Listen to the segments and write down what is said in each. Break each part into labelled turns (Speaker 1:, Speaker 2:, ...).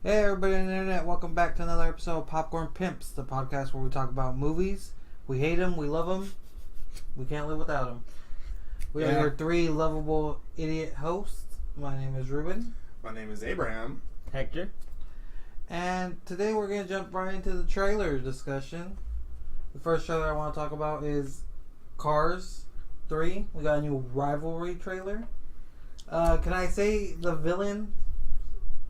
Speaker 1: Hey everybody on the internet, welcome back to another episode of Popcorn Pimps, the podcast where we talk about movies. We hate them, we love them, we can't live without them. We are your three lovable idiot hosts. My name is Ruben.
Speaker 2: My name is Abraham.
Speaker 3: Hector.
Speaker 1: And today we're going to jump right into the trailer discussion. The first trailer I want to talk about is Cars 3. We got a new rivalry trailer. Can I say the villain,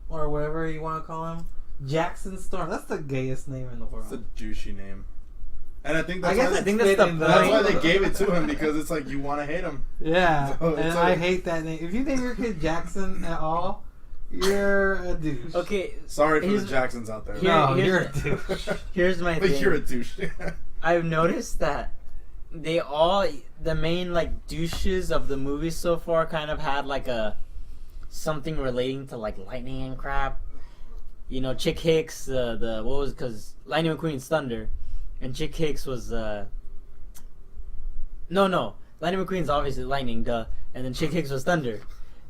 Speaker 1: or whatever you want to call him, Jackson Storm? That's the gayest name in the world.
Speaker 2: It's a douchey name. And I think that's why they gave it to him, because it's like you want to hate him.
Speaker 1: Yeah,
Speaker 2: so
Speaker 1: and I hate that name. If you name your kid Jackson at all, you're a douche.
Speaker 3: Okay.
Speaker 2: Sorry for the Jacksons out there.
Speaker 1: You're a douche.
Speaker 3: Here's my thing.
Speaker 2: But you're a douche.
Speaker 3: I've noticed that the main like douches of the movies so far kind of had like something relating to like lightning and crap. You know, Chick Hicks, because Lightning McQueen's thunder, and Chick Hicks was no, Lightning McQueen's obviously lightning, duh, and then Chick Hicks was thunder.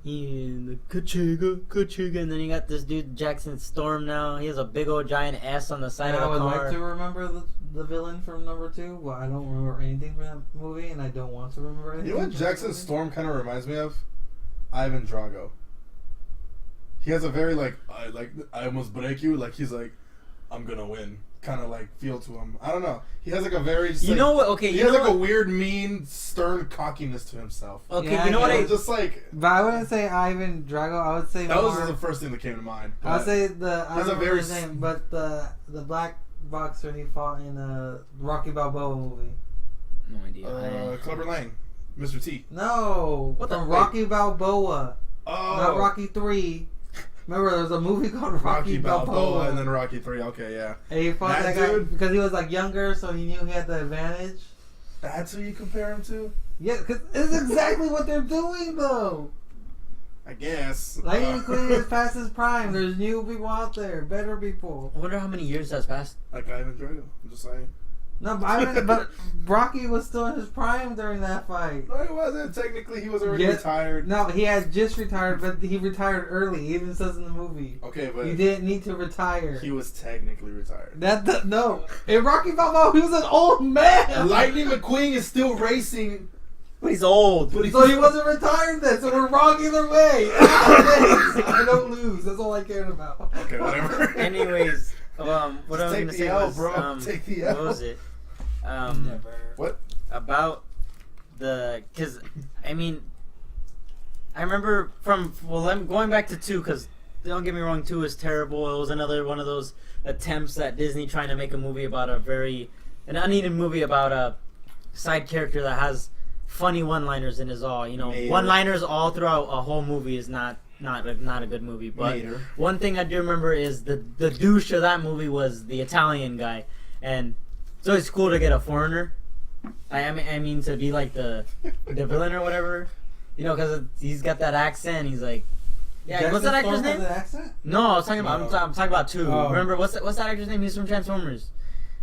Speaker 3: The Kachiga, and then you got this dude Jackson Storm now. He has a big old giant S on the side of the car.
Speaker 1: I would like to remember the villain from number 2, but I don't remember anything from that movie, and I don't want to remember anything.
Speaker 2: You know what Jackson Storm kind of reminds me of? Ivan Drago. He has a very I almost break you, like he's like, I'm gonna win kind of like feel to him. I don't know. He has like a very he has like a weird, mean, stern cockiness to himself.
Speaker 3: Okay,
Speaker 1: yeah,
Speaker 3: you know what?
Speaker 2: Just like.
Speaker 1: But I wouldn't say Ivan Drago. I would say
Speaker 2: that was the first thing that came to mind.
Speaker 1: I would say I don't remember his name, but the black boxer he fought in a Rocky Balboa movie.
Speaker 3: No idea.
Speaker 2: Clubber Lang, Mr. T.
Speaker 1: No, from Rocky Balboa, not Rocky 3. Remember, there was a movie called Rocky Balboa.
Speaker 2: And then Rocky 3, okay, yeah.
Speaker 1: And he fought that guy because he was like younger, so he knew he had the advantage.
Speaker 2: That's who you compare him to?
Speaker 1: Yeah, because it's exactly what they're doing, though.
Speaker 2: I guess.
Speaker 1: Lightning McQueen is past his prime. There's new people out there, better people.
Speaker 3: I wonder how many years has passed.
Speaker 2: Like Ivan Drago, I'm just saying.
Speaker 1: No, but Rocky was still in his prime during that fight.
Speaker 2: No, he wasn't. Technically, he was already retired.
Speaker 1: No, he had just retired, but he retired early. He even says in the movie.
Speaker 2: Okay, but
Speaker 1: you didn't need to retire.
Speaker 2: He was technically retired.
Speaker 1: No. In Rocky Balboa, he was an old man.
Speaker 2: Lightning McQueen is still racing.
Speaker 3: But he's old.
Speaker 1: So he wasn't retired then, so we're wrong either way. I don't lose. That's all I cared about.
Speaker 2: Okay, whatever.
Speaker 3: Anyways, what I was going to say was...
Speaker 2: Take the L.
Speaker 3: What was it?
Speaker 1: Never.
Speaker 2: What?
Speaker 3: About because I mean, I remember I'm going back to 2, because don't get me wrong, 2 is terrible. It was another one of those attempts at Disney trying to make a movie about an unneeded movie about a side character that has funny one-liners in his all. You know, one-liners all throughout a whole movie is not a good movie. But one thing I do remember is the douche of that movie was the Italian guy, and it's always cool to get a foreigner. I mean to be like the villain or whatever, you know, because he's got that accent. He's like, yeah,
Speaker 1: Jackson
Speaker 3: what's that actor's
Speaker 1: Storm
Speaker 3: name?
Speaker 1: has an accent?
Speaker 3: No, I was talking about. I'm talking about 2.
Speaker 1: Oh.
Speaker 3: Remember what's that actor's name? He's from Transformers.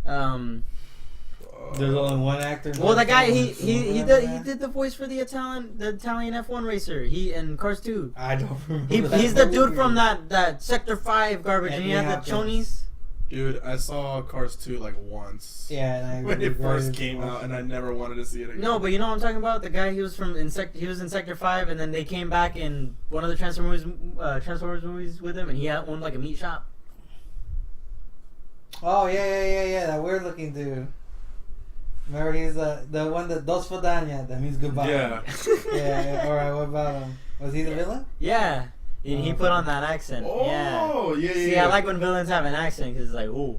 Speaker 1: There's only one actor.
Speaker 3: Well, the guy he did the voice for the Italian F1 racer. He in Cars 2.
Speaker 1: I don't remember.
Speaker 3: He's the dude from that Sector 5 garbage, and he had the chonies.
Speaker 2: Dude, I saw Cars 2 like once.
Speaker 1: Yeah, and
Speaker 2: when it first came out, and I never wanted to see it again.
Speaker 3: No, but you know what I'm talking about? The guy he was in Sector 5, and then they came back in one of the Transformers movies with him, and he had one like a meat shop.
Speaker 1: Oh yeah, that weird looking dude. Remember, he's the one that dos fodania. That means goodbye.
Speaker 2: Yeah.
Speaker 1: Yeah. All right. What about him? Was he the villain?
Speaker 3: Yeah. He put on that accent.
Speaker 2: Oh, yeah.
Speaker 3: See, I like when villains have an accent because it's like, ooh.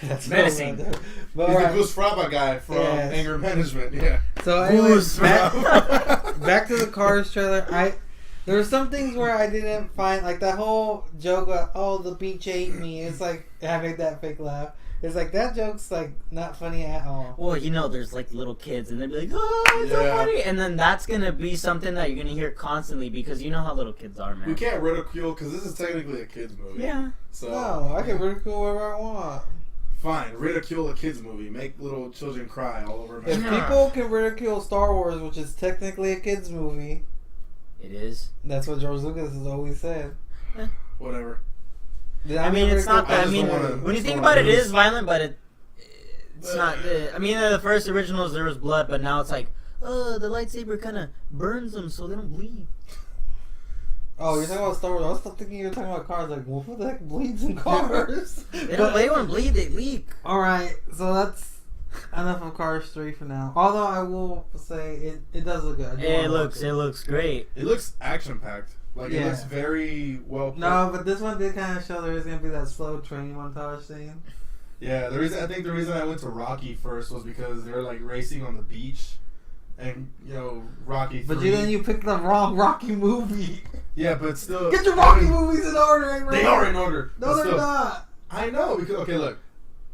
Speaker 1: That's
Speaker 3: menacing.
Speaker 1: But
Speaker 2: he's the Goose Fraba guy from Anger Management. Yeah.
Speaker 1: So anyways, back to the Cars trailer. There were some things where I didn't find, like that whole joke of, the beach ate me. It's like having that fake laugh. It's like that joke's like not funny at all.
Speaker 3: Well, you know, there's like little kids and they'd be like, "Oh, it's so funny," and then that's gonna be something that you're gonna hear constantly because you know how little kids are, man.
Speaker 2: We can't ridicule because this is technically a kids movie.
Speaker 3: Yeah.
Speaker 2: So
Speaker 1: no, I can ridicule whatever I want.
Speaker 2: Fine, ridicule a kids movie. Make little children cry all over
Speaker 1: If
Speaker 2: America.
Speaker 1: people can ridicule Star Wars, which is technically a kids movie,
Speaker 3: it is.
Speaker 1: That's what George Lucas has always said.
Speaker 2: Whatever.
Speaker 1: Yeah,
Speaker 3: I mean, it's not
Speaker 2: I
Speaker 3: that. I
Speaker 2: just
Speaker 3: mean,
Speaker 2: don't wanna-
Speaker 3: when you
Speaker 2: just
Speaker 3: think
Speaker 2: don't
Speaker 3: about it,
Speaker 2: wanna
Speaker 3: it
Speaker 2: lose.
Speaker 3: is violent, but it's not. I mean, the first originals there was blood, but now it's like, oh, the lightsaber kind of burns them so they don't bleed.
Speaker 1: Oh, you're talking about Star Wars. I was still thinking you were talking about cars. Like, well, who the heck bleeds in cars?
Speaker 3: They don't bleed, they leak.
Speaker 1: All right, so that's enough of Cars 3 for now. Although I will say it does look good.
Speaker 3: It looks great.
Speaker 2: It looks action packed. Like
Speaker 1: Yeah.
Speaker 2: it looks very well put.
Speaker 1: No, but this one did kind of show there is gonna be that slow train montage scene.
Speaker 2: Yeah, I think the reason I went to Rocky first was because they were like racing on the beach, and Rocky.
Speaker 1: But
Speaker 2: 3,
Speaker 1: then you picked the wrong Rocky movie.
Speaker 2: Yeah, but still.
Speaker 1: Get your Rocky movies in order, bro.
Speaker 2: They are in order.
Speaker 1: No,
Speaker 2: but
Speaker 1: they're
Speaker 2: still,
Speaker 1: not.
Speaker 2: I know because look,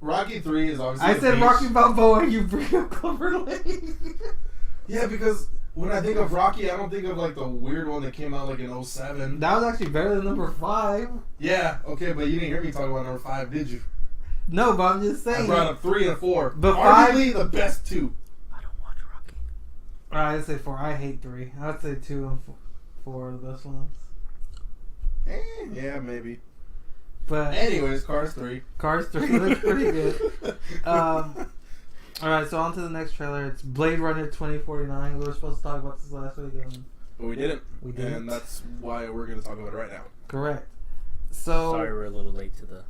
Speaker 2: Rocky 3 is obviously.
Speaker 1: I
Speaker 2: the
Speaker 1: said
Speaker 2: beach.
Speaker 1: Rocky Balboa, and you bring up Clover Lane.
Speaker 2: Yeah, because when I think of Rocky, I don't think of like the weird one that came out like in 07.
Speaker 1: That was actually better than number 5.
Speaker 2: Yeah, okay, but you didn't hear me talk about number 5, did you?
Speaker 1: No, but I'm just saying.
Speaker 2: I brought up 3 and 4.
Speaker 1: But
Speaker 2: arguably the best 2.
Speaker 3: I don't watch Rocky.
Speaker 1: Alright, I'd say 4. I hate 3. I'd say 2 and 4 are the best ones.
Speaker 2: Yeah, maybe.
Speaker 1: But
Speaker 2: Anyways, Cars 3.
Speaker 1: Cars 3 looks pretty good. Alright, so on to the next trailer. It's Blade Runner 2049. We were supposed to talk about this last week.
Speaker 2: But we didn't.
Speaker 1: We didn't.
Speaker 2: And that's why we're going to talk about it right now.
Speaker 1: Correct. So
Speaker 3: Sorry, we're a little late to the.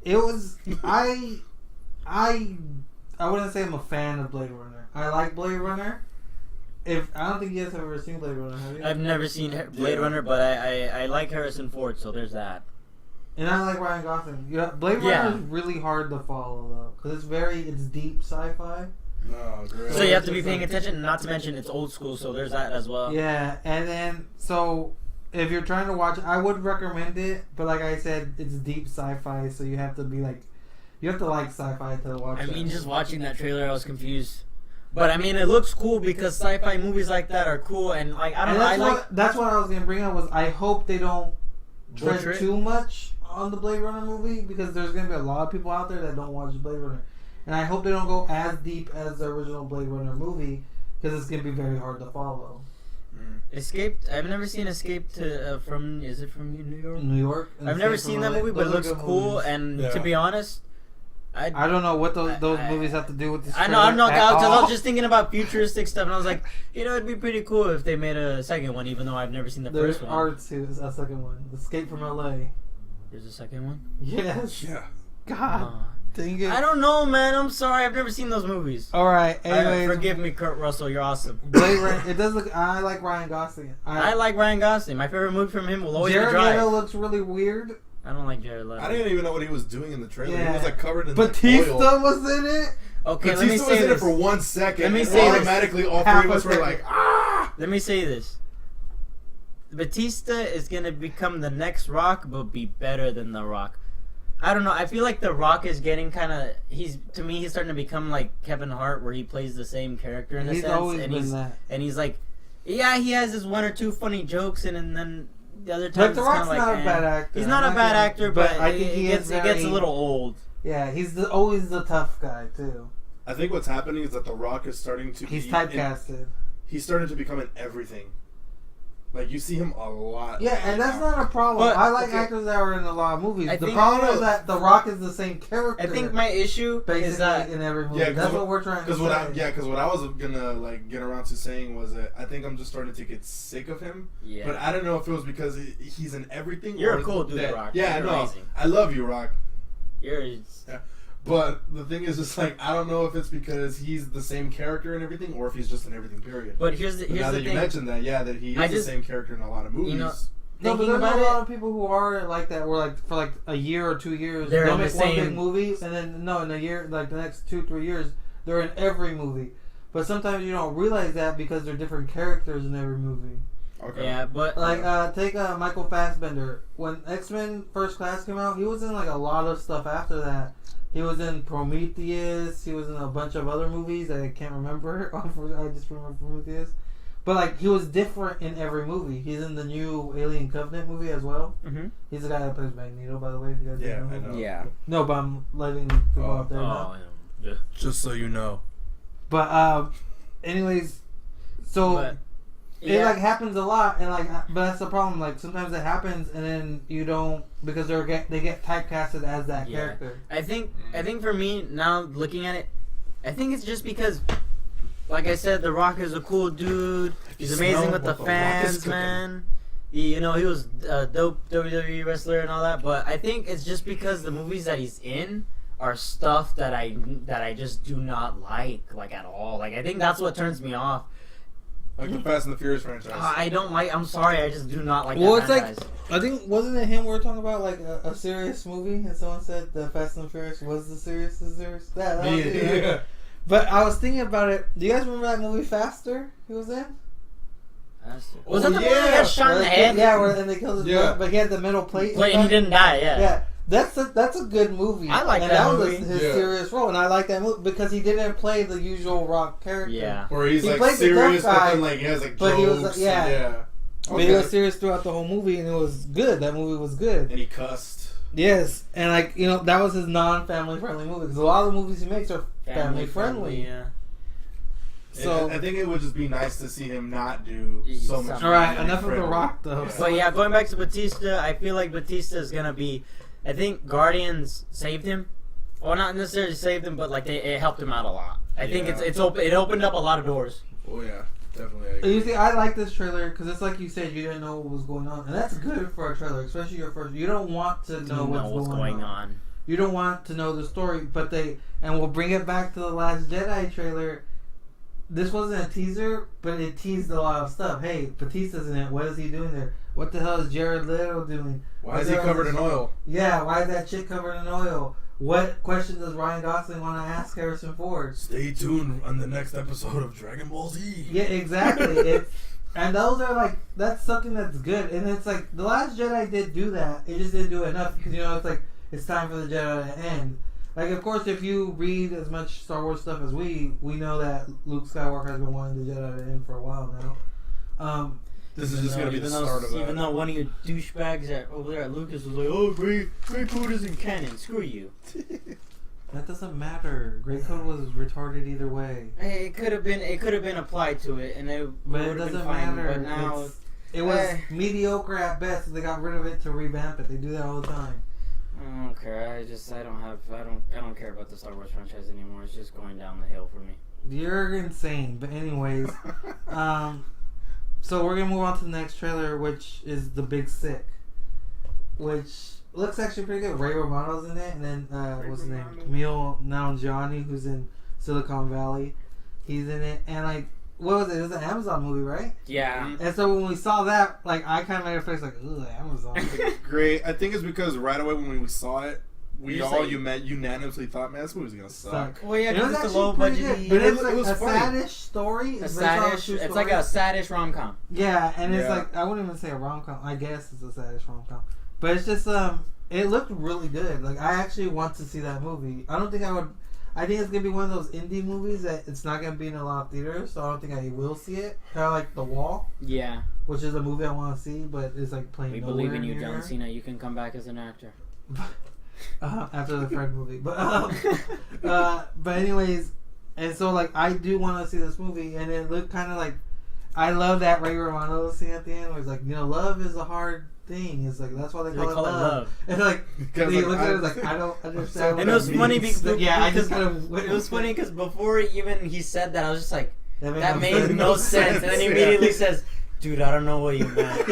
Speaker 1: it was I wouldn't say I'm a fan of Blade Runner. I like Blade Runner. I don't think you guys have ever seen Blade Runner, have you?
Speaker 3: I've never seen Blade Runner, but I like Harrison Ford, so there's that.
Speaker 1: And I like Ryan Gosling. Yeah, Blade Runner
Speaker 3: Yeah.
Speaker 1: is really hard to follow though, because it's deep sci-fi.
Speaker 2: No, great.
Speaker 3: So you have to be paying attention, not to mention it's old school, so there's that as well.
Speaker 1: Yeah, and then so if you're trying to watch, I would recommend it, but like I said, it's deep sci-fi, so you have to like sci-fi to watch.
Speaker 3: I mean,
Speaker 1: it.
Speaker 3: just watching that trailer, I was confused. But I mean, it looks cool because sci-fi movies like that are cool, and like I don't
Speaker 1: And
Speaker 3: know,
Speaker 1: that's what I was gonna bring up was I hope they don't tread
Speaker 3: Butcher it?
Speaker 1: too much on the Blade Runner movie because there's gonna be a lot of people out there that don't watch Blade Runner, and I hope they don't go as deep as the original Blade Runner movie because it's gonna be very hard to follow.
Speaker 3: Escaped. I've never seen Escape to from. Is it from New York?
Speaker 1: New York. and
Speaker 3: I've never
Speaker 1: Escape
Speaker 3: seen
Speaker 1: from
Speaker 3: that
Speaker 1: LA.
Speaker 3: movie, but it
Speaker 1: Those are
Speaker 3: looks
Speaker 1: good
Speaker 3: cool.
Speaker 1: movies.
Speaker 3: And
Speaker 2: Yeah.
Speaker 3: to be honest,
Speaker 1: I don't know what those
Speaker 3: I-
Speaker 1: movies have to do with this.
Speaker 3: I know I'm
Speaker 1: trailer
Speaker 3: knocked
Speaker 1: at
Speaker 3: out because I
Speaker 1: all.
Speaker 3: was just thinking about futuristic stuff, and I was like, it'd be pretty cool if they made a second one, even though I've never seen the
Speaker 1: There
Speaker 3: first one.
Speaker 1: are two. A second one. Escape from LA.
Speaker 3: There's a second one.
Speaker 1: Yes.
Speaker 2: Yeah.
Speaker 1: God dang it.
Speaker 3: I don't know, man. I'm sorry. I've never seen those movies.
Speaker 1: All right. Anyways,
Speaker 3: Forgive me, Kurt Russell. You're awesome.
Speaker 1: Blade Runner. It does look. I like Ryan Gosling.
Speaker 3: I like Ryan Gosling. My favorite movie from him will always
Speaker 1: Jared
Speaker 3: be Drive.
Speaker 1: Leto looks really weird.
Speaker 3: I don't like Jared Leto.
Speaker 2: I didn't even know what he was doing in the trailer. He
Speaker 1: Yeah.
Speaker 2: was like covered in
Speaker 1: Batista
Speaker 2: oil.
Speaker 1: was in it.
Speaker 3: Okay, let me
Speaker 2: Batista
Speaker 3: say
Speaker 2: was in it
Speaker 3: this.
Speaker 2: for 1 second.
Speaker 3: Let me
Speaker 2: and
Speaker 3: say this.
Speaker 2: automatically all
Speaker 1: Half
Speaker 2: three of
Speaker 1: a
Speaker 2: us were
Speaker 1: second.
Speaker 2: like, ah!
Speaker 3: Let me say this. Batista is gonna become the next Rock, but be better than the Rock. I don't know. I feel like the Rock is getting kind of. He's starting to become like Kevin Hart, where he plays the same character in a
Speaker 1: He's
Speaker 3: sense,
Speaker 1: always
Speaker 3: and
Speaker 1: been that.
Speaker 3: he's like, yeah, he has his one or two funny jokes, and then the other
Speaker 1: Like
Speaker 3: times
Speaker 1: the
Speaker 3: it's
Speaker 1: Rock's
Speaker 3: kind of like,
Speaker 1: not a bad actor.
Speaker 3: He's not
Speaker 1: I'm
Speaker 3: a bad
Speaker 1: gonna-
Speaker 3: actor, but
Speaker 1: I think he
Speaker 3: it gets a little old.
Speaker 1: Yeah, he's always the tough guy too.
Speaker 2: I think what's happening is that The Rock is starting to
Speaker 1: He's
Speaker 2: be
Speaker 1: typecasted.
Speaker 2: He's starting to become in everything. Like, you see him a lot.
Speaker 1: Yeah, and that's not a problem.
Speaker 3: But-
Speaker 1: I like
Speaker 2: okay.
Speaker 1: actors that are in a lot of movies.
Speaker 3: I
Speaker 1: The
Speaker 3: think-
Speaker 1: problem is that The Rock is the same character.
Speaker 3: I think my issue
Speaker 1: basically
Speaker 3: is that
Speaker 1: in every movie.
Speaker 2: Yeah, 'cause
Speaker 1: that's
Speaker 2: what-
Speaker 1: what we're trying to
Speaker 2: Because
Speaker 1: say.
Speaker 2: what I was gonna like get around to saying was that I think I'm just starting to get sick of him.
Speaker 3: yeah.
Speaker 2: But I don't know if it was because he's in everything.
Speaker 3: You're
Speaker 2: or
Speaker 3: a cool dude,
Speaker 2: that,
Speaker 3: Rock.
Speaker 2: Yeah,
Speaker 3: You're
Speaker 2: no,
Speaker 3: amazing.
Speaker 2: I love you, Rock.
Speaker 3: You're
Speaker 2: But the thing is, just like I don't know if it's because he's the same character in everything, or if he's just in everything. Period.
Speaker 3: But here's the
Speaker 2: now that you
Speaker 3: thing.
Speaker 2: mentioned that, yeah, that he
Speaker 3: I
Speaker 2: is
Speaker 3: just-
Speaker 2: the same character in a lot of movies.
Speaker 3: You know,
Speaker 1: No, but
Speaker 3: thinking
Speaker 1: there's
Speaker 3: about
Speaker 1: a
Speaker 3: it,
Speaker 1: lot of people who are like that. Where like for like a year or 2 years,
Speaker 3: They're
Speaker 1: they'll
Speaker 3: in the
Speaker 1: make one
Speaker 3: same-
Speaker 1: big movie, and then in a year, like the next 2-3 years, they're in every movie. But sometimes you don't realize that because they're different characters in every movie.
Speaker 2: Okay.
Speaker 3: yeah, but
Speaker 1: Like take Michael Fassbender. When X-Men First Class came out, he was in like a lot of stuff after that. He was in Prometheus. He was in a bunch of other movies that I can't remember. I just remember Prometheus. But like he was different in every movie. He's in the new Alien Covenant movie as well.
Speaker 3: Mhm.
Speaker 1: He's the guy that plays Magneto, by the way. If you guys
Speaker 2: Yeah,
Speaker 1: didn't
Speaker 2: I know.
Speaker 3: yeah.
Speaker 1: No, but I'm letting people
Speaker 2: Oh.
Speaker 1: out there know.
Speaker 2: Just so you know.
Speaker 1: But anyways, so
Speaker 3: But
Speaker 1: It like happens a lot, and like, but that's the problem. Like sometimes it happens, and then you don't because they get typecasted as that character.
Speaker 3: I think for me now looking at it, I think it's just because, like I said, The Rock is a cool dude. He's amazing with the fans, man. He was a dope WWE wrestler and all that. But I think it's just because the movies that he's in are stuff that I just do not like at all. Like I think that's what turns me off.
Speaker 2: Like the Fast and the Furious franchise.
Speaker 3: I don't like. I'm sorry. I just do not like.
Speaker 1: Well,
Speaker 3: that
Speaker 1: it's
Speaker 3: franchise.
Speaker 1: like I think wasn't it him we were talking about like a serious movie, and someone said the Fast and the Furious was the serious. That was it, right? But I was thinking about it. Do you guys remember that movie Faster? He was in.
Speaker 3: Was that the movie that got shot in the head?
Speaker 1: Yeah, and they killed his brother, but he had the metal plate.
Speaker 3: And he didn't die. Yeah.
Speaker 1: That's a good movie.
Speaker 3: I like
Speaker 1: and
Speaker 3: that
Speaker 1: was
Speaker 3: movie.
Speaker 1: his serious role, and I like that movie because he didn't play the usual Rock character.
Speaker 3: Yeah,
Speaker 2: where he's
Speaker 1: he
Speaker 2: like serious,
Speaker 1: guy,
Speaker 2: but then like he has like
Speaker 1: but
Speaker 2: jokes.
Speaker 1: He was
Speaker 2: Okay.
Speaker 1: But he was serious throughout the whole movie, and it was good. That movie was good.
Speaker 2: And he cussed.
Speaker 1: Yes, and like that was his non-family friendly movie because a lot of the movies he makes are family friendly.
Speaker 3: Yeah.
Speaker 2: So I think it would just be nice to see him not do so much.
Speaker 1: All right, enough of The Rock though.
Speaker 3: But yeah, going back to Batista, I feel like Batista is gonna be. I think Guardians saved him. Well, not necessarily saved him, but like it helped him out a lot. I think it opened up a lot of doors.
Speaker 2: Oh yeah, definitely.
Speaker 1: You see, I like this trailer because it's like you said, you didn't know what was going on, and that's good for a trailer, especially your first. You don't want to know what's going on. You don't want to know the story, but we'll bring it back to the Last Jedi trailer. This wasn't a teaser, but it teased a lot of stuff. Hey, Batista's in it. What is he doing there? What the hell is Jared Leto doing?
Speaker 2: Why is he covered in oil?
Speaker 1: Yeah, why is that chick covered in oil? What question does Ryan Gosling want to ask Harrison Ford?
Speaker 2: Stay tuned on the next episode of Dragon Ball Z.
Speaker 1: Yeah, exactly. And those are that's something that's good. And it's like, The Last Jedi did do that. It just didn't do it enough because, it's like, it's time for the Jedi to end. Like, of course, if you read as much Star Wars stuff as we know that Luke Skywalker has been wanting the Jedi to end for a while now.
Speaker 2: This is just going to be the start of that.
Speaker 3: Even though one of your douchebags over there at Lucas was like, oh, Grey Code isn't canon. Screw you.
Speaker 1: That doesn't matter. Grey Code was retarded either way.
Speaker 3: Hey, it could have been applied to it, and it
Speaker 1: doesn't matter.
Speaker 3: But now
Speaker 1: it was mediocre at best. So they got rid of it to revamp it. They do that all the time.
Speaker 3: I don't care. I don't care about the Star Wars franchise anymore. It's just going down the hill for me.
Speaker 1: You're insane. But anyways, so we're gonna move on to the next trailer, which is The Big Sick, which looks actually pretty good. Ray Romano's in it, and then what's his name? Camille Nanjiani, who's in Silicon Valley. He's in it, and like, what was it? It was an Amazon movie, right?
Speaker 3: Yeah.
Speaker 1: And so when we saw that, like, I kind of made a face like, ugh, Amazon.
Speaker 2: Great. I think it's because right away when we saw it, we all unanimously thought, man, this movie's gonna suck.
Speaker 3: Well, yeah, because it's a low
Speaker 1: budget.
Speaker 3: budget.
Speaker 1: But it's like
Speaker 2: it was
Speaker 1: a
Speaker 2: funny.
Speaker 1: saddish story.
Speaker 3: It's like a saddish rom-com.
Speaker 1: Yeah, and it's like, I wouldn't even say a rom-com. I guess it's a saddish rom-com. But it's just, it looked really good. Like, I actually want to see that movie. I don't think I would. I think it's going to be one of those indie movies that it's not going to be in a lot of theaters, so I don't think I will see it. Kind of like The Wall.
Speaker 3: Yeah.
Speaker 1: Which is a movie I want to see, but it's like playing nowhere
Speaker 3: We believe in you,
Speaker 1: near.
Speaker 3: John Cena. You can come back as an actor.
Speaker 1: After the Fred movie. But anyways, and so like I do want to see this movie, and it looked kind of like, I love that Ray Romano scene at the end where it's like, love is a hard thing. It's like, that's why they call it love. And like, they look at it like, I don't understand.
Speaker 3: And it was funny because
Speaker 1: I just kind of.
Speaker 3: It was funny because before even he said that, I was just like, that made
Speaker 1: sense.
Speaker 3: no sense. And then he immediately says, dude, I don't know what you meant.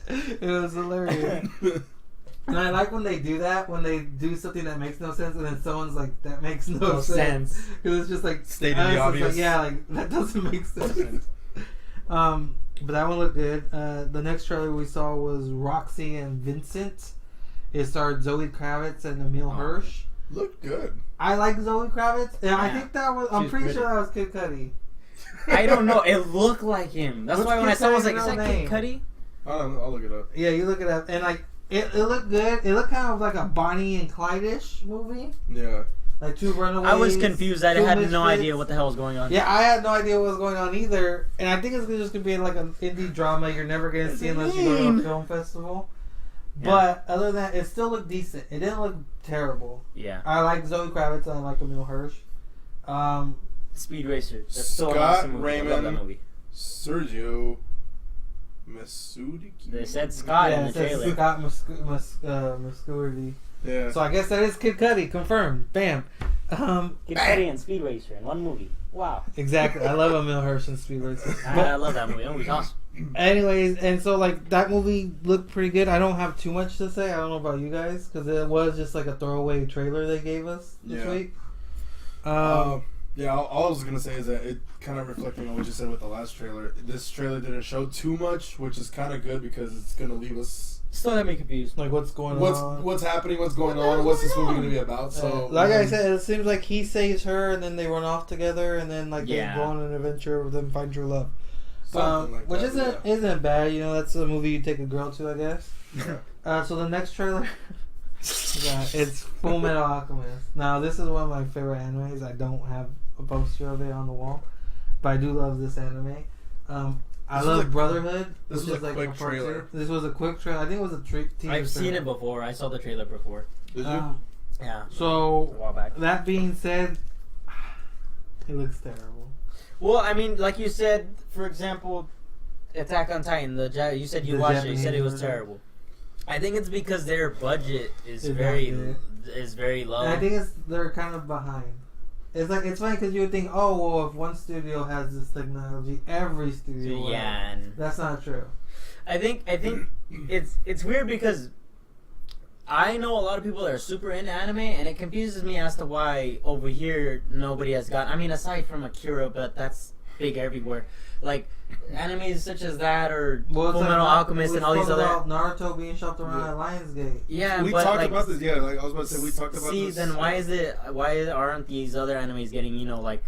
Speaker 1: It was hilarious. And I like when they do that, when they do something that makes no sense, and then someone's like, that makes no sense. It was just like,
Speaker 2: stating the obvious.
Speaker 1: Like, that doesn't make sense. But that one looked good. The next trailer we saw was Roxy and Vincent. It starred Zoe Kravitz and Emil Hirsch.
Speaker 2: Looked good.
Speaker 1: I like Zoe Kravitz. And I think that was, I'm pretty
Speaker 3: pretty.
Speaker 1: sure that was Kid Cudi.
Speaker 3: I don't know. It looked like him. That's why when I saw it, I was like, is that
Speaker 1: name?
Speaker 3: Kid Cudi?
Speaker 2: I'll look it up.
Speaker 1: Yeah, you look it up. And like, it looked good. It looked kind of like a Bonnie and Clyde-ish movie.
Speaker 2: Yeah.
Speaker 1: Like two runaways.
Speaker 3: I was confused. I had no idea what the hell was going on.
Speaker 1: Yeah, I had no idea what was going on either. And I think it's just going to be like an indie drama you're never going to see unless you go to a film festival. Yeah. But other than that, it still looked decent. It didn't look terrible.
Speaker 3: Yeah.
Speaker 1: I like Zoe Kravitz and I like Emil Hirsch.
Speaker 3: Speed Racer. That's so
Speaker 2: Scott
Speaker 3: awesome movie.
Speaker 2: Raymond
Speaker 3: I love that movie.
Speaker 2: Sergio Masudi.
Speaker 3: They said Scott in the
Speaker 1: it says
Speaker 3: trailer.
Speaker 1: Scott Muscuri.
Speaker 2: Yeah.
Speaker 1: So I guess that is Kid Cudi. Confirmed. Bam.
Speaker 3: Kid Cudi and Speed Racer in one movie. Wow.
Speaker 1: Exactly. I love Emil Hirsch and Speed Racer.
Speaker 3: I love that movie. That movie's awesome.
Speaker 1: Anyways, and so like that movie looked pretty good. I don't have too much to say. I don't know about you guys because it was just like a throwaway trailer they gave us this week.
Speaker 2: Yeah, all I was gonna say is that it kind of reflecting on what you said with the last trailer. This trailer didn't show too much, which is kind of good because it's gonna leave us
Speaker 3: Still got me confused.
Speaker 1: Like what's going on?
Speaker 2: what's happening, what's going on, what's this movie gonna be about. So,
Speaker 1: like I said, it seems like he saves her, and then they run off together, and then like they
Speaker 3: Yeah.
Speaker 1: go on an adventure with them, find true love.
Speaker 2: like
Speaker 1: Which
Speaker 2: that,
Speaker 1: isn't bad, you know. That's a movie you take a girl to, I guess.
Speaker 2: yeah.
Speaker 1: So the next trailer, yeah, it's Full Metal Alchemist. Now this is one of my favorite animes. I don't have a poster of it on the wall, but I do love this anime. I love Brotherhood.
Speaker 2: This was
Speaker 1: which
Speaker 2: a
Speaker 1: is
Speaker 2: quick
Speaker 1: a part
Speaker 2: trailer.
Speaker 1: two. This was a quick trailer. I think it was a teaser.
Speaker 3: I've seen
Speaker 1: trailer.
Speaker 3: it before. I saw the trailer before.
Speaker 2: Did you?
Speaker 3: Yeah. A
Speaker 1: So
Speaker 3: while back.
Speaker 1: that being said, it looks terrible.
Speaker 3: Well, I mean, like you said, for example, Attack on Titan. You said you
Speaker 1: The
Speaker 3: watched it. You said it
Speaker 1: Japanese
Speaker 3: was
Speaker 1: version.
Speaker 3: terrible. I think it's because their budget is
Speaker 1: It's
Speaker 3: very
Speaker 1: not
Speaker 3: low.
Speaker 1: And I think they're kind of behind. It's funny because you would think, oh well, if one studio has this technology, every studio will.
Speaker 3: Yeah, and
Speaker 1: That's not true.
Speaker 3: I think it's weird because I know a lot of people that are super into anime, and it confuses me as to why over here nobody has got. I mean, aside from Akira, but that's big everywhere. Like animes such as that, or
Speaker 1: Well,
Speaker 3: Full Metal Alchemist, and all these other.
Speaker 1: Naruto being shopped around at Lionsgate.
Speaker 3: Yeah,
Speaker 2: We
Speaker 3: but
Speaker 2: talked
Speaker 3: like,
Speaker 2: about this. Yeah, like I was about to say, we talked about
Speaker 3: see,
Speaker 2: this.
Speaker 3: then why aren't these other animes getting like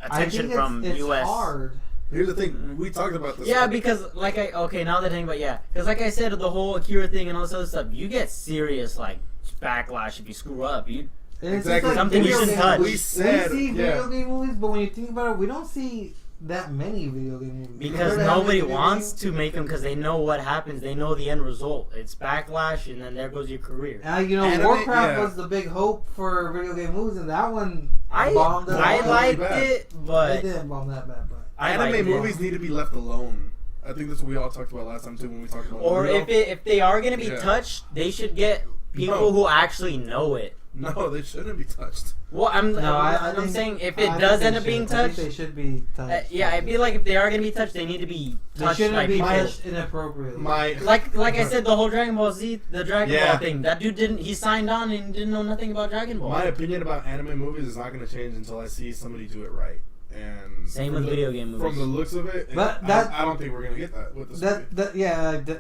Speaker 1: I
Speaker 3: attention
Speaker 1: think
Speaker 3: from
Speaker 1: it's
Speaker 3: US?
Speaker 1: hard.
Speaker 2: Here's the thing. We talked about this.
Speaker 3: Yeah, because now that I think about because like I said, the whole Akira thing and all this other stuff, you get serious like backlash if you screw up.
Speaker 1: And it's
Speaker 2: Exactly.
Speaker 1: just
Speaker 3: Something you
Speaker 1: video
Speaker 3: shouldn't
Speaker 1: game
Speaker 3: touch.
Speaker 1: movies.
Speaker 2: We said,
Speaker 1: we see
Speaker 2: yeah.
Speaker 1: video game movies, but when you think about it, we don't see that many video game movies.
Speaker 3: Because
Speaker 1: Remember how
Speaker 3: nobody
Speaker 1: many video
Speaker 3: wants
Speaker 1: games?
Speaker 3: to make them because they know what happens. They know the end result. It's backlash, and then there goes your career.
Speaker 2: Anime,
Speaker 1: Warcraft
Speaker 2: yeah.
Speaker 1: was the big hope for video game movies, and that one
Speaker 3: I
Speaker 1: bombed. it
Speaker 3: I
Speaker 1: all.
Speaker 3: liked
Speaker 2: bad.
Speaker 3: it,
Speaker 1: It
Speaker 3: but
Speaker 1: didn't bomb that bad, but
Speaker 3: I liked
Speaker 2: Anime
Speaker 3: it.
Speaker 2: movies need to be left alone. I think that's what we all talked about last time too when we talked about.
Speaker 3: Or
Speaker 2: Naruto.
Speaker 3: if they are gonna be
Speaker 2: Yeah.
Speaker 3: touched, they should get people
Speaker 2: No.
Speaker 3: who actually know it.
Speaker 2: No, they shouldn't be touched.
Speaker 3: Well, I'm
Speaker 1: think-
Speaker 3: saying if
Speaker 1: I
Speaker 3: it
Speaker 1: think
Speaker 3: does
Speaker 1: they
Speaker 3: end up
Speaker 1: should.
Speaker 3: being
Speaker 1: I think
Speaker 3: touched,
Speaker 1: they should be touched.
Speaker 3: yeah, I feel like if they are gonna be touched, they need to be
Speaker 1: They
Speaker 3: touched
Speaker 1: shouldn't
Speaker 3: by
Speaker 1: be
Speaker 3: people.
Speaker 1: touched inappropriately.
Speaker 3: Like I said, the whole Dragon Ball Z, the Dragon
Speaker 2: Yeah.
Speaker 3: Ball thing. That dude he signed on and didn't know nothing about Dragon Ball.
Speaker 2: My opinion about anime movies is not going to change until I see somebody do it right. And
Speaker 3: Same
Speaker 2: from
Speaker 3: with video game movies.
Speaker 2: From the looks of it,
Speaker 1: But
Speaker 2: I don't think we're going to get that with this movie.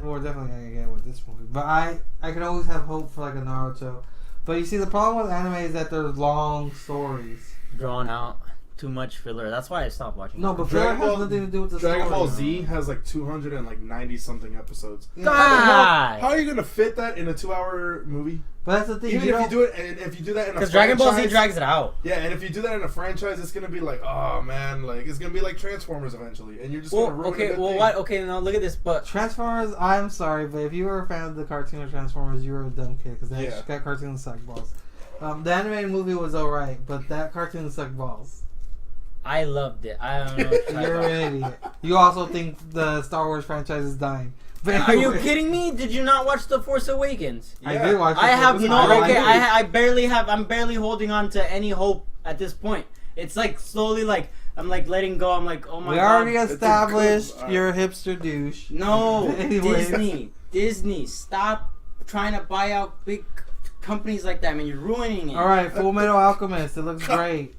Speaker 1: We're definitely gonna get it with this movie. But I can always have hope for like a Naruto. But you see, the problem with anime is that there's long stories.
Speaker 3: Drawn out, too much filler. That's why I stopped watching.
Speaker 1: No, but filler
Speaker 2: Dragon
Speaker 1: has
Speaker 2: Ball-
Speaker 1: nothing to do with the
Speaker 2: Dragon
Speaker 1: story.
Speaker 2: Ball Z has like 290 something episodes.
Speaker 1: Yeah,
Speaker 3: God!
Speaker 2: How are you going to fit that in a 2-hour movie?
Speaker 1: But that's the thing.
Speaker 2: Even if you do it, and if you do that in a
Speaker 3: Because Dragon Ball Z
Speaker 2: franchise-
Speaker 3: drags it out.
Speaker 2: Yeah, and if you do that in a franchise, it's gonna be like, oh man, like it's gonna be like Transformers eventually, and you're just gonna ruin a good thing.
Speaker 3: Okay, now look at this. But
Speaker 1: Transformers, I'm sorry, but if you were a fan of the cartoon of Transformers, you were a dumb kid because that cartoon sucked balls. The animated movie was alright, but that cartoon sucked balls.
Speaker 3: I loved it. I don't know. What you're
Speaker 1: You're
Speaker 3: talking
Speaker 1: an idiot. You also think the Star Wars franchise is dying. But
Speaker 3: about. Are you
Speaker 1: anyway,
Speaker 3: kidding me? Did you not watch The Force Awakens?
Speaker 1: I
Speaker 2: Yeah.
Speaker 1: did watch.
Speaker 3: I have
Speaker 1: the
Speaker 3: no.
Speaker 1: first
Speaker 3: Okay,
Speaker 1: one.
Speaker 3: I barely have. I'm barely holding on to any hope at this point. It's like slowly, like I'm like letting go. I'm like, oh my
Speaker 1: We
Speaker 3: god.
Speaker 1: already
Speaker 2: It's a
Speaker 1: established
Speaker 2: good-
Speaker 1: you're a hipster douche.
Speaker 3: No,
Speaker 1: Anyways.
Speaker 3: Disney, stop trying to buy out big companies like that, man. You're ruining it.
Speaker 1: All right, Full Metal Alchemist. It looks great.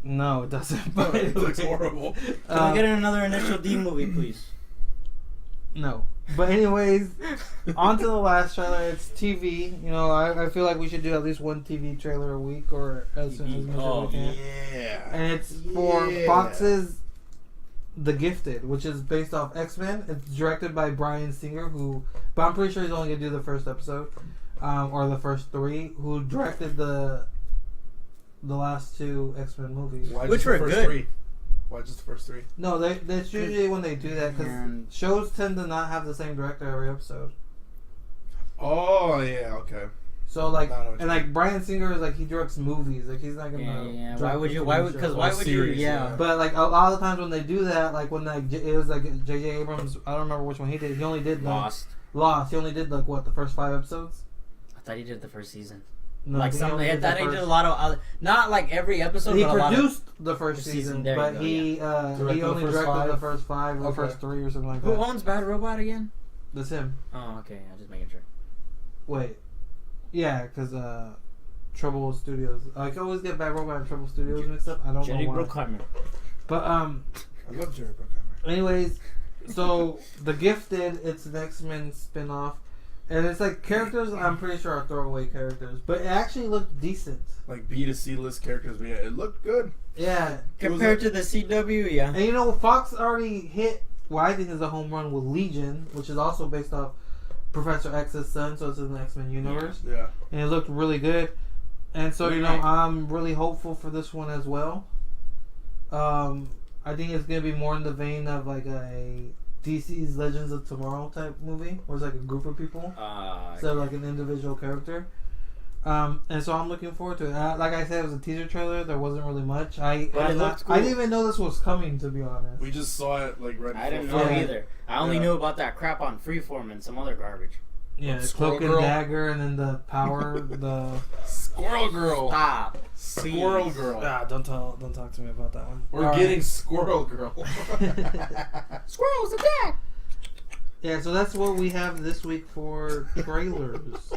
Speaker 1: No, it doesn't. But
Speaker 2: It looks horrible.
Speaker 3: Can we get another Initial D movie, please?
Speaker 1: No. But anyways, on to the last trailer. It's TV. You know, I feel like we should do at least one TV trailer a week or as soon as much as we can.
Speaker 2: Yeah.
Speaker 1: And it's for Fox's The Gifted, which is based off Xmen. It's directed by Bryan Singer, but I'm pretty sure he's only gonna do the first episode, or the first 3. Who directed the last 2 X-Men movies?
Speaker 2: Why
Speaker 3: Which
Speaker 2: just
Speaker 3: were
Speaker 2: the first
Speaker 3: good.
Speaker 2: 3? Why just the first 3?
Speaker 1: No, that's usually when they do that because
Speaker 3: Man.
Speaker 1: shows tend to not have the same director every episode.
Speaker 2: Oh yeah, okay.
Speaker 1: So like,
Speaker 2: I don't know what
Speaker 1: and
Speaker 2: you
Speaker 1: like Bryan Singer is like he directs movies. Like he's not gonna.
Speaker 3: Yeah.
Speaker 1: direct
Speaker 3: Why would
Speaker 1: a
Speaker 3: you?
Speaker 1: TV
Speaker 3: Why would?
Speaker 1: show.
Speaker 3: Because why would you?
Speaker 2: series,
Speaker 3: Yeah.
Speaker 2: yeah.
Speaker 1: But like a lot of the times when they do that, like when like it was like J.J. Abrams, I don't remember which one he did. He only did like, Lost. He only did like what, the first 5 episodes.
Speaker 3: I thought he did the first season.
Speaker 1: No,
Speaker 3: Like
Speaker 1: he
Speaker 3: some,
Speaker 1: only
Speaker 3: I
Speaker 1: did
Speaker 3: thought
Speaker 1: the
Speaker 3: he did
Speaker 1: first-
Speaker 3: a lot of, not like every episode.
Speaker 1: He
Speaker 3: but a lot of,
Speaker 1: produced the first
Speaker 3: the
Speaker 1: season,
Speaker 3: season, there you
Speaker 1: but
Speaker 3: go,
Speaker 1: he
Speaker 2: Directed the
Speaker 1: only
Speaker 2: first
Speaker 1: directed
Speaker 2: 5?
Speaker 1: the first 5 or
Speaker 2: Okay.
Speaker 1: first 3 or something like
Speaker 3: Who
Speaker 1: that.
Speaker 3: owns Bad Robot again?
Speaker 1: That's him.
Speaker 3: Oh, okay. I'm just making sure.
Speaker 1: Wait, yeah, because Trouble Studios. I always get Bad Robot and Trouble Studios mixed up. I don't
Speaker 3: Jerry
Speaker 1: know why.
Speaker 3: Bruckheimer.
Speaker 1: But
Speaker 2: I love Jerry Bruckheimer.
Speaker 1: anyways, so The Gifted, it's an X-Men spin-off. And it's like characters I'm pretty sure are throwaway characters. But it actually looked decent.
Speaker 2: Like B to C list characters, but yeah, it looked good.
Speaker 1: Yeah.
Speaker 3: Compared to the CW, yeah.
Speaker 1: And you know, Fox already hit what I think is a home run with Legion, which is also based off Professor X's son, so it's in the X-Men universe.
Speaker 2: Yeah.
Speaker 1: And it looked really good. And so, you know,
Speaker 3: Right.
Speaker 1: I'm really hopeful for this one as well. I think it's going to be more in the vein of like a DC's Legends of Tomorrow type movie, where it's like a group of people instead of like an individual character. And so I'm looking forward to it. Like I said, it was a teaser trailer. There wasn't really much.
Speaker 3: But it looked cool.
Speaker 1: I didn't even know this was coming, to be honest.
Speaker 2: We just saw it like right
Speaker 3: I didn't
Speaker 2: before.
Speaker 3: know
Speaker 1: Yeah.
Speaker 3: either. I only
Speaker 2: Yeah.
Speaker 3: knew about that crap on Freeform and some other garbage.
Speaker 1: Yeah, the
Speaker 2: Squirrel
Speaker 1: cloak and
Speaker 2: Girl.
Speaker 1: dagger, and then the power, the
Speaker 2: Squirrel Girl.
Speaker 3: Stop.
Speaker 2: Squirrel
Speaker 3: Please.
Speaker 2: Girl.
Speaker 1: don't talk to me about that one.
Speaker 2: We're
Speaker 1: All
Speaker 2: getting
Speaker 1: right.
Speaker 2: Squirrel Girl.
Speaker 3: Squirrels attack!
Speaker 1: Yeah, so that's what we have this week for trailers.